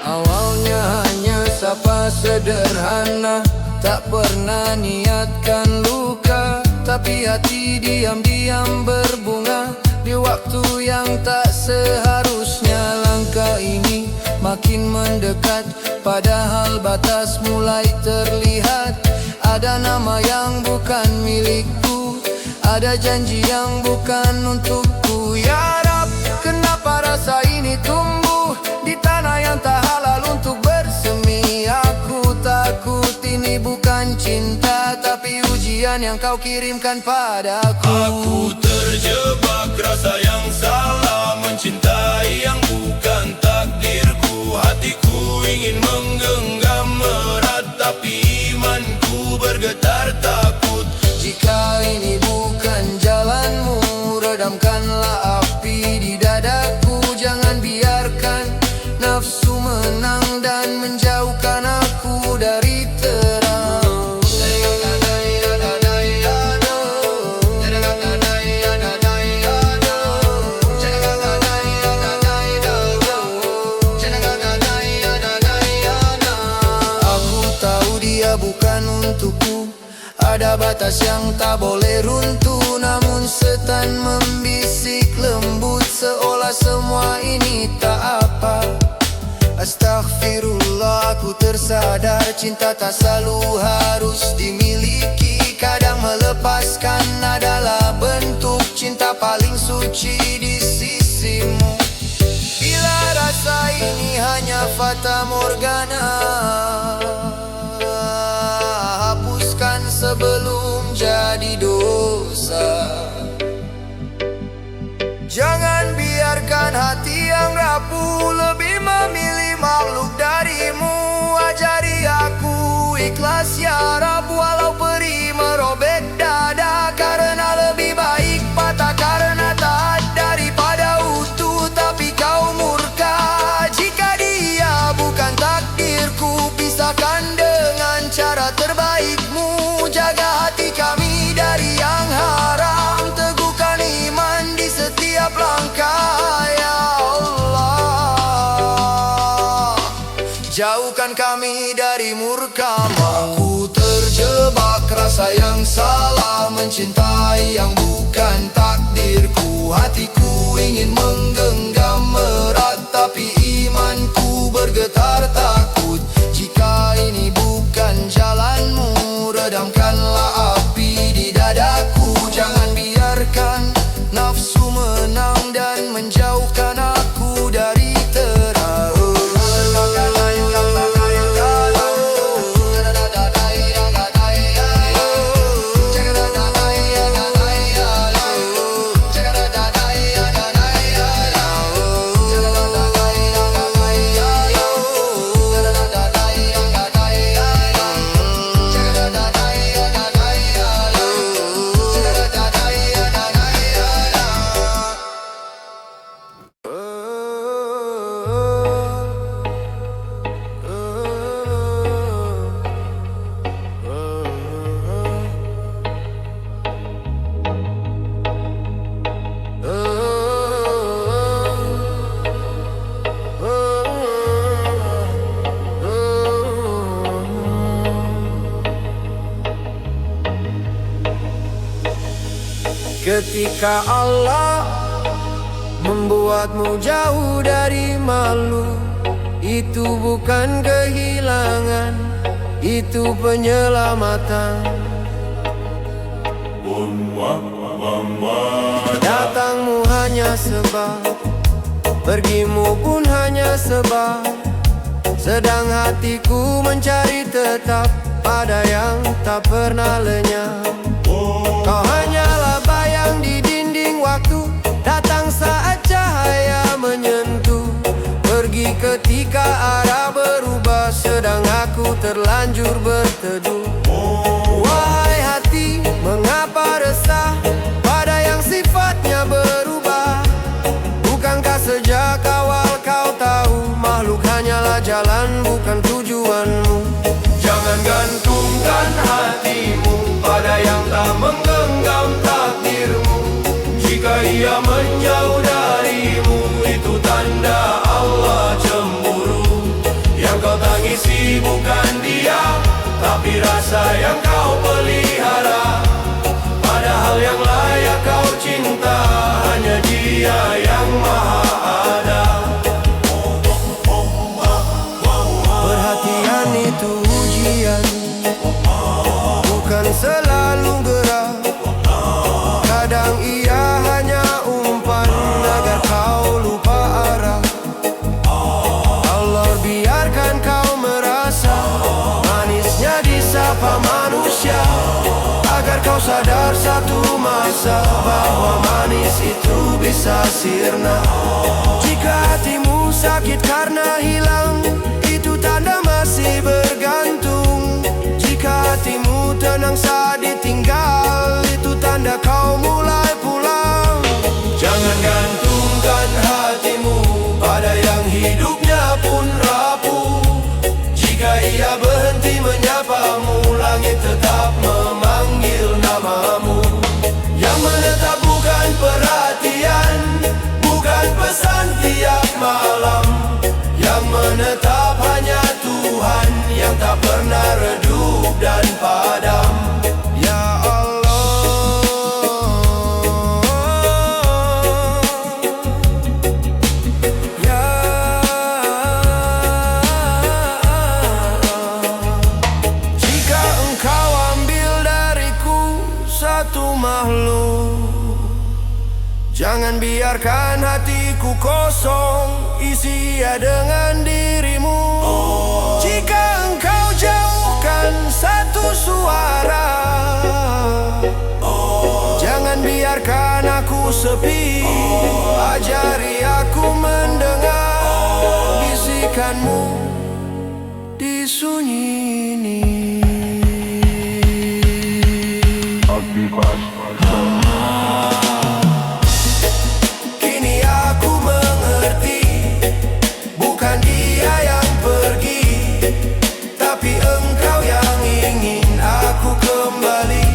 Awalnya hanya sapa sederhana, tak pernah niatkan luka, tapi hati diam-diam berbunga di waktu yang tak seharusnya. Langkah ini makin mendekat, padahal batas mulai terlihat. Ada nama yang bukan milikku, ada janji yang bukan untukku. Ya Rab, kenapa rasa ini tumbuh di tanah yang tak halal untuk bersemi? Aku takut ini bukan cinta, tapi ujian yang kau kirimkan padaku. Aku terjebak rasa yang salah, mencintai yang bukan takdirku. Hatiku ingin menggenggam erat, tapi imanku bergetar takut. Jika ini bukan jalanmu, redamkanlah api di dadaku. Jangan biarkan nafsu menang dan menjauhkan aku dari terang. Aku tahu dia bukan untukku, ada batas yang tak boleh runtuh. Namun setan membisik lembut, seolah semua ini tak apa. Astaghfirullah, aku tersadar cinta tak selalu harus dimiliki. Kadang melepaskan adalah bentuk cinta paling suci di sisimu. Bila rasa ini hanya fata morgana, hapuskan sebelum jadi dosa. Jangan biarkan hati yang rapuh lebih memilih makhluk darimu. Ajari aku ikhlas ya Rab, walau perih merobek dada. Karena lebih baik patah karena taat daripada utuh tapi kau murka. Jika dia bukan takdirku, pisahkan dengan cara terbaikmu. Jaga hati kami dari yang haram, teguhkan iman di setiap langkah ya Allah. Jauhkan kami dari murka-Mu. Aku terjebak rasa yang salah, mencintai yang bukan takdirku. Hatiku ingin menggenggam erat, tapi imanku bergetar takut. Jika ini bukan jalanmu, redamkanlah api di dadaku. Jangan biarkan nafsu menang dan menjauhkan aku dari terang. Ketika Allah membuatmu jauh dari malu, itu bukan kehilangan, itu penyelamatan. Datangmu hanya sebab, pergimu pun hanya sebab. Sedang hatiku mencari tetap pada yang tak pernah lenyap. Kau hanyalah bayang di dinding waktu, datang saat cahaya menyentuh, pergi ketika arah berubah, sedang aku terlanjur berteduh. hatimu pada yang tak menggenggam takdirmu. Jika ia menjauh darimu, itu tanda Allah cemburu. Yang kau tangisi bukan dia, tapi rasa yang kau pelihara. Padahal yang layak kau cinta hanya dia yang maha ada. Perhatian itu ujian, bukan selalu gerak. Kadang ia hanya umpan agar kau lupa arah. Allah biarkan kau merasa manisnya disapa manusia, agar kau sadar satu masa bahwa manis itu bisa sirna. Jika hatimu sakit karena hilang, itu tanda masih bergantung. Jika hatimu tenang saat ditinggal, itu tanda kau mulai pulang. Jangan gantungkan hatimu pada yang hidupnya pun rapuh. Jika ia berhenti menyapamu, langit tetap memanggil namamu. Yang menetap bukan perhatian, bukan pesan tiap malam. Yang menetap hanya Tuhan yang tak pernah redup dan padam. Ya Allah, ya jika engkau ambil dariku satu makhluk, jangan biarkan hatiku kosong, isi ia dengan dirimu. Jika engkau jauhkan satu suara, jangan biarkan aku sepi. Ajari aku mendengar bisikanmu di sunyi ini. Kini aku mengerti, bukan dia yang pergi, tapi engkau yang ingin aku kembali.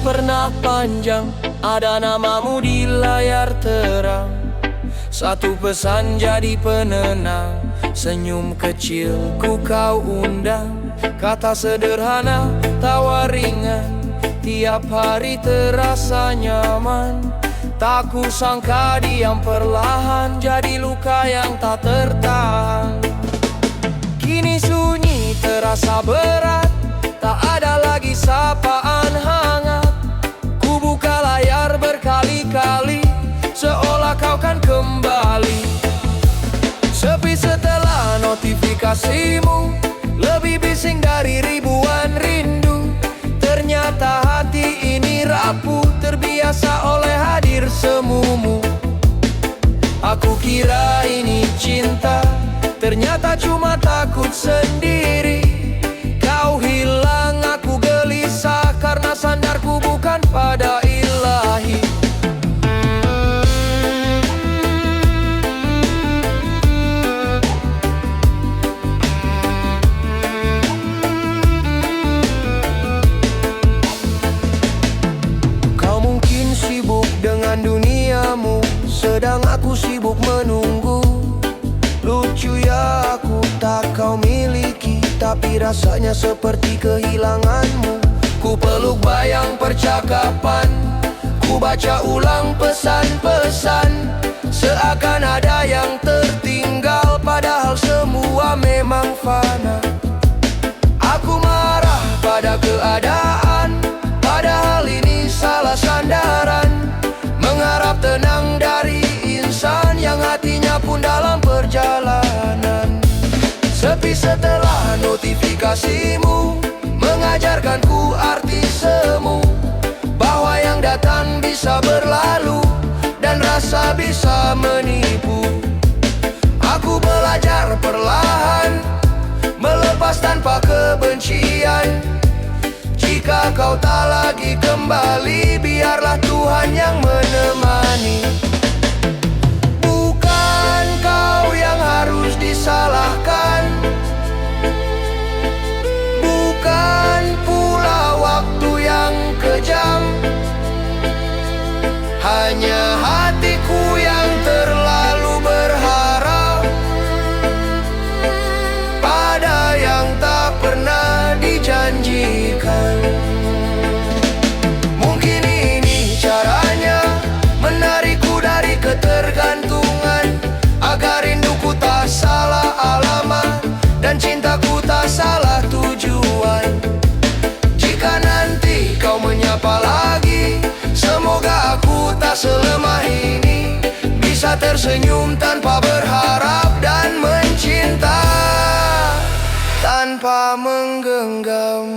Pernah panjang, ada namamu di layar terang. Satu pesan jadi penenang, senyum kecilku kau undang. Kata sederhana, tawa ringan, tiap hari terasa nyaman. Tak kusangka diam perlahan, jadi luka yang tak tertahan. Kini sunyi terasa berat, tak ada lagi sapaan hangat. Ku buka layar berkali-kali, seolah kau kan kembali. Sepi setelah notifikasimu, lebih bising dari ribuan rindu. Ternyata hati ini rapuh, terbiasa oleh hadir semumu. Aku kira ini cinta, ternyata cuma takut sendiri. Kau hilang, aku gelisah, karena sandarku bukan pada ilahi. Kau mungkin sibuk dengan duniamu, sedang aku sibuk menunggu. Lucu ya, aku tak kau miliki, tapi rasanya seperti kehilanganmu. Ku peluk bayang percakapan, ku Ku baca ulang pesan-pesan, seakan ada yang tertinggal, padahal semua memang fana. Aku marah pada keadaan, padahal ini salah sandaran. Mengharap tenang dari insan yang hatinya pun dalam perjalanan. Sepi setelah notifikasimu mengajarkanku arti semu, bahwa yang datang bisa berlalu dan rasa bisa menipu. Aku belajar perlahan, melepas tanpa kebencian. Jika kau tak lagi kembali, biarlah Tuhan yang menemani. Bukan kau yang harus disalahkan, bukan pula waktu yang kejam. Hanya hatiku yang terlalu berharap pada yang tak pernah dijanjikan. Mungkin ini caranya menarikku dari ketergantungan, agar rinduku tak salah alamat dan cintaku tak salah tujuan. Jika nanti kau menyapa lagi, semoga aku tak selemah ini, bisa tersenyum tanpa berharap dan mencinta tanpa menggenggam.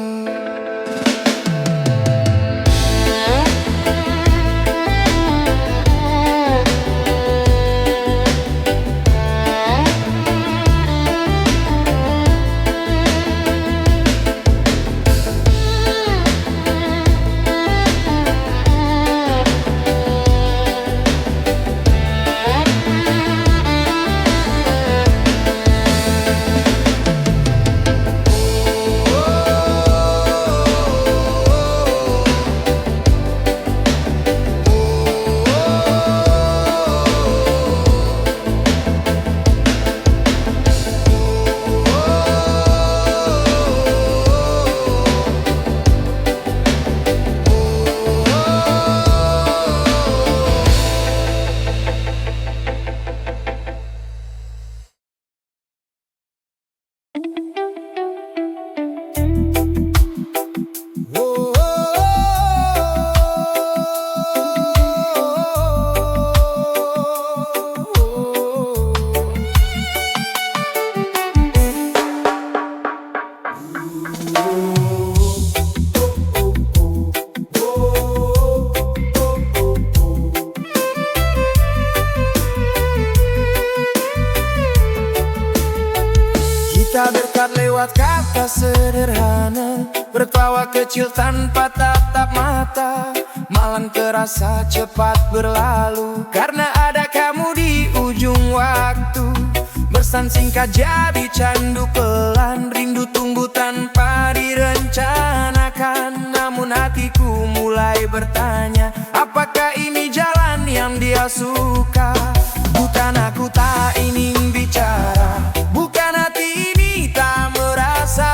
Kita berkat lewat kata sederhana, bertawa kecil tanpa tatap mata. Malam terasa cepat berlalu karena ada kamu di ujung waktu. Bersan singkat jadi candu pelan, rindu tunggu tanpa direncanakan. Namun hatiku mulai bertanya, apakah ini jalan yang dia suka? Bukan aku tak ingin bicara, bukan hati ini tak merasa,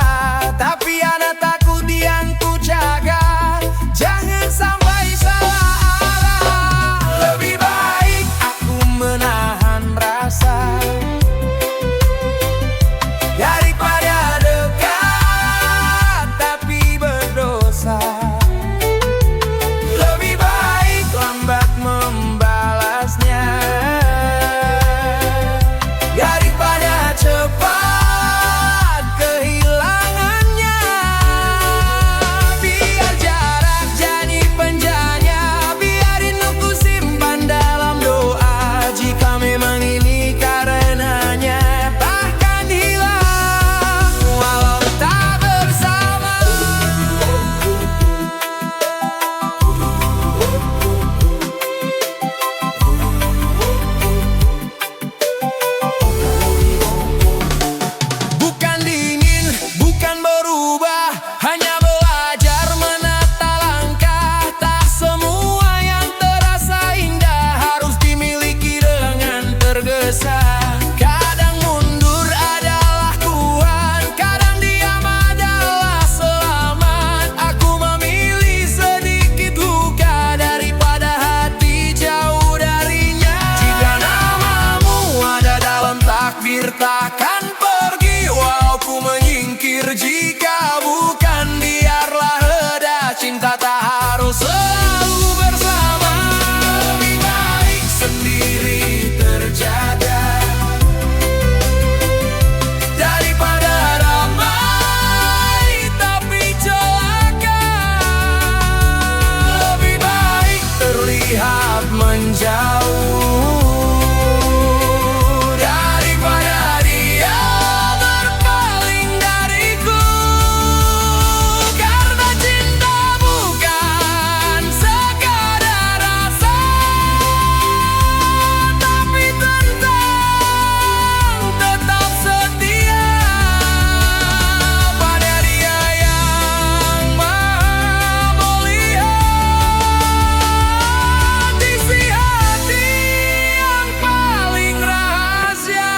tapi ada takut yang ku jaga, jangan sampai salah arah. Lebih baik aku menahan rasa daripada dekat tapi berdosa. Lebih baik lambat membalasnya menjauh daripada dia berpaling dariku. Karena cinta bukan sekadar rasa, tapi tentang tetap setia pada dia yang maha melihat isi hati yang paling rahasia.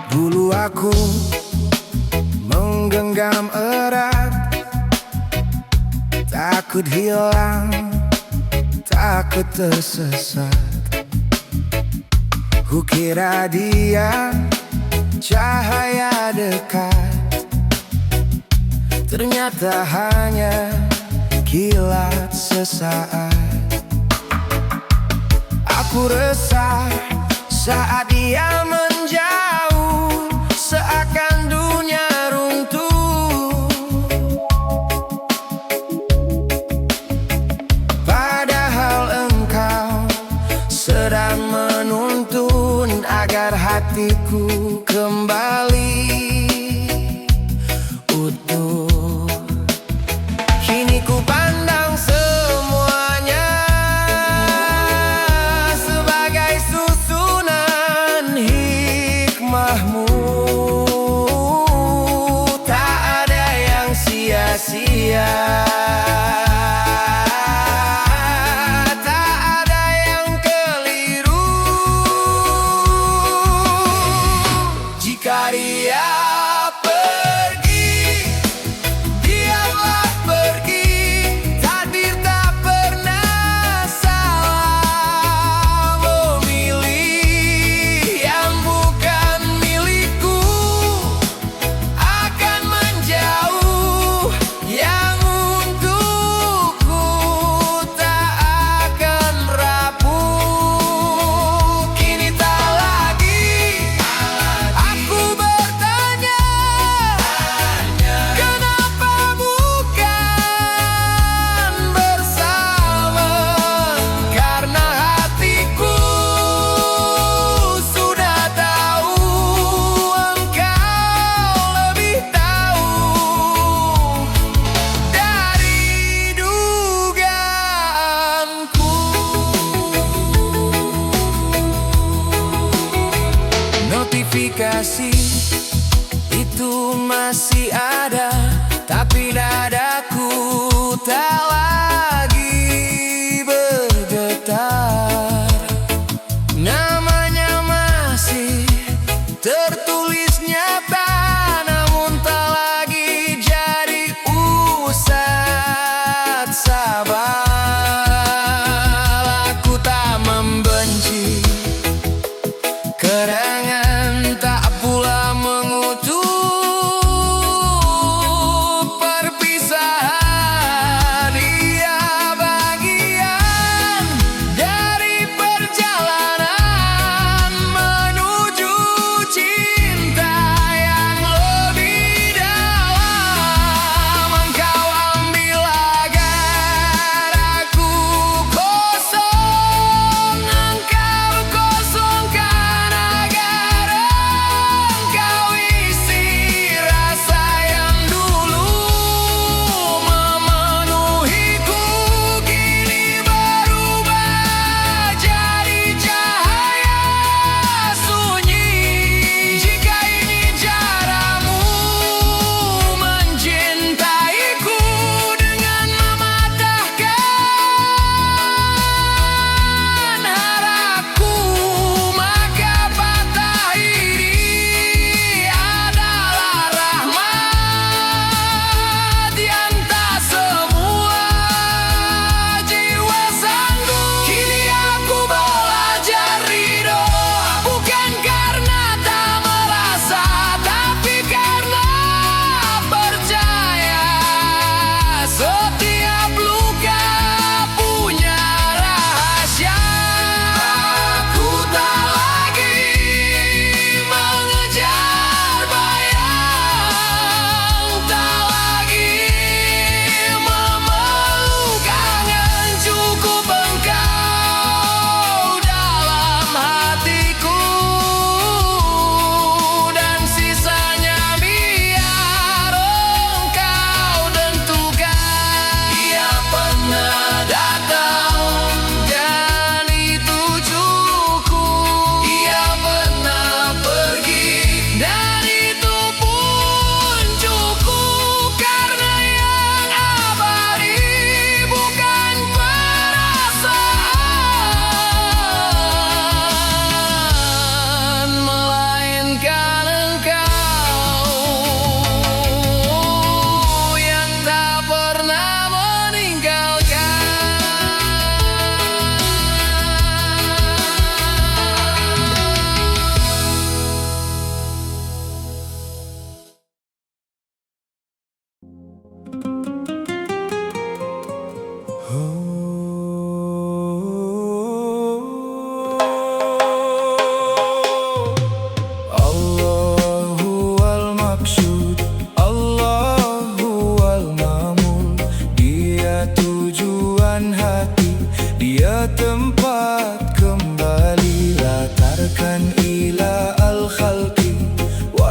Dulu aku menggenggam erat, takut hilang, takut tersesat. Kukira dia cahaya dekat, ternyata hanya kilat sesaat. Aku resah saat dia menjauh, seakan dunia runtuh. Padahal engkau sedang menuntun agar hatiku kembali utuh. Kini ku pandang semuanya sebagai susunan hikmahmu. Tak ada yang sia-sia, tak ada yang keliru. Jika dia pergi, diamlah pergi. Takdir tak pernah salah memilih. Yang bukan milikku akan menjauh, yang untukku tak akan rapuh. Kini tak lagi aku bertanya, kenapa bukan bersama? Karena hatiku sudah tahu, engkau lebih tahu dari dugaanku. Notifikasi itu masih ada, tapi dadaku tak lagi bergetar. Namanya masih tertulis nyata, namun tak lagi jadi usat sabar. Aku tak membenci kerengan, tak pula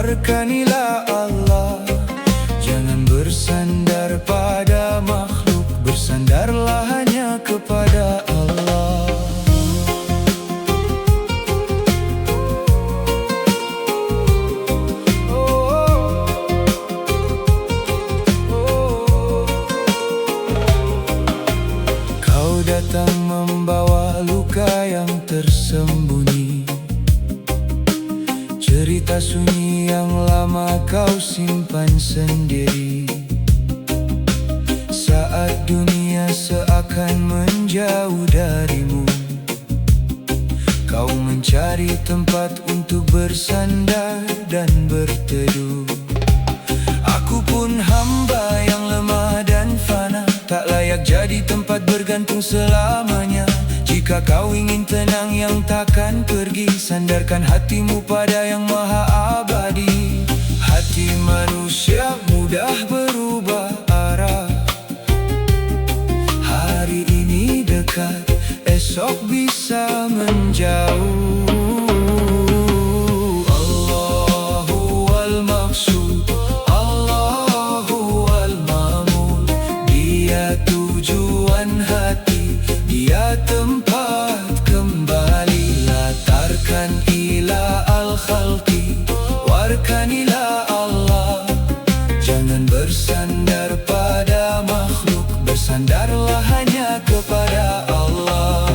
Warkanilah Allah, jangan bersandar pada makhluk, bersandarlah hanya kepada Allah. Kau datang membawa luka yang tersembunyi, cerita sunyi yang lama kau simpan sendiri. Saat dunia seakan menjauh darimu, kau mencari tempat untuk bersandar dan berteduh. Aku pun hamba yang lemah dan fana, tak layak jadi tempat bergantung selamanya. Jika kau ingin tenang yang takkan pergi, sandarkan hatimu pada yang maha abadi. Hati manusia mudah berubah arah, hari ini dekat, esok bisa menjauh. Allahu al-maqsud, Allahu al-ma'mud, Dia tujuan hati, Dia tempat kembali. Latarkan ila al-khalqi, warkanilah Allah, jangan bersandar pada makhluk, bersandarlah hanya kepada Allah.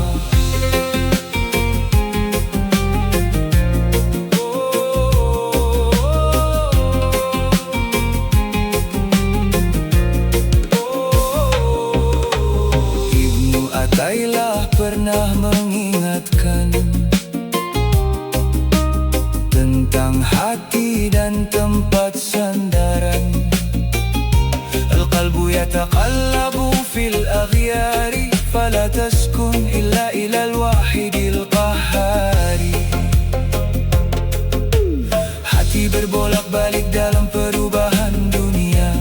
Ibnu Athaillah pernah mengingatkan tentang hati dan tempat sandaran. Al-qalbu yataqallabu fil aghyari, fala taskun illa ilal wahidil qahhari. Hati berbolak-balik dalam perubahan dunia,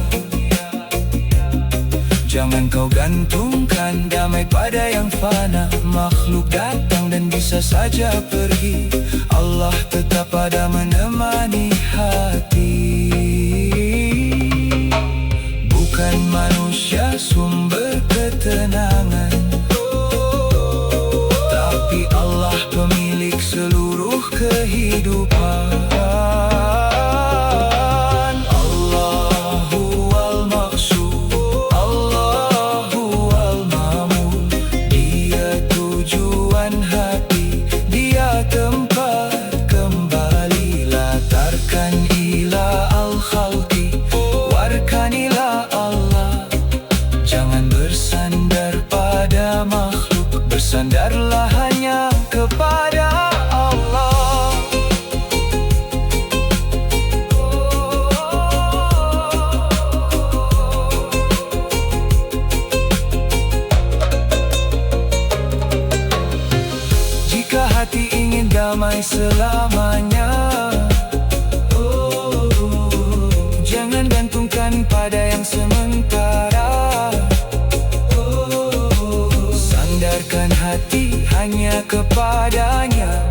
jangan kau gantungkan damai pada yang fana. Makhluk datang dan bisa saja pergi, Allah tetap ada menemani hati. Bukan manusia sumber ketenangan, tapi Allah pemilik seluruh kehidupan. Allahu al-maqsud, Allahu al-ma'mud, Dia tujuan hati, Dia tempat kembali. Latarkan ila al-khalqi, warkanilah Allah, jangan bersandar pada makhluk, bersandarlah hanya kepada Allah. Jika hati ingin damai selamanya, jangan gantungkan pada yang sementara. Sandarkan hati hanya kepadanya,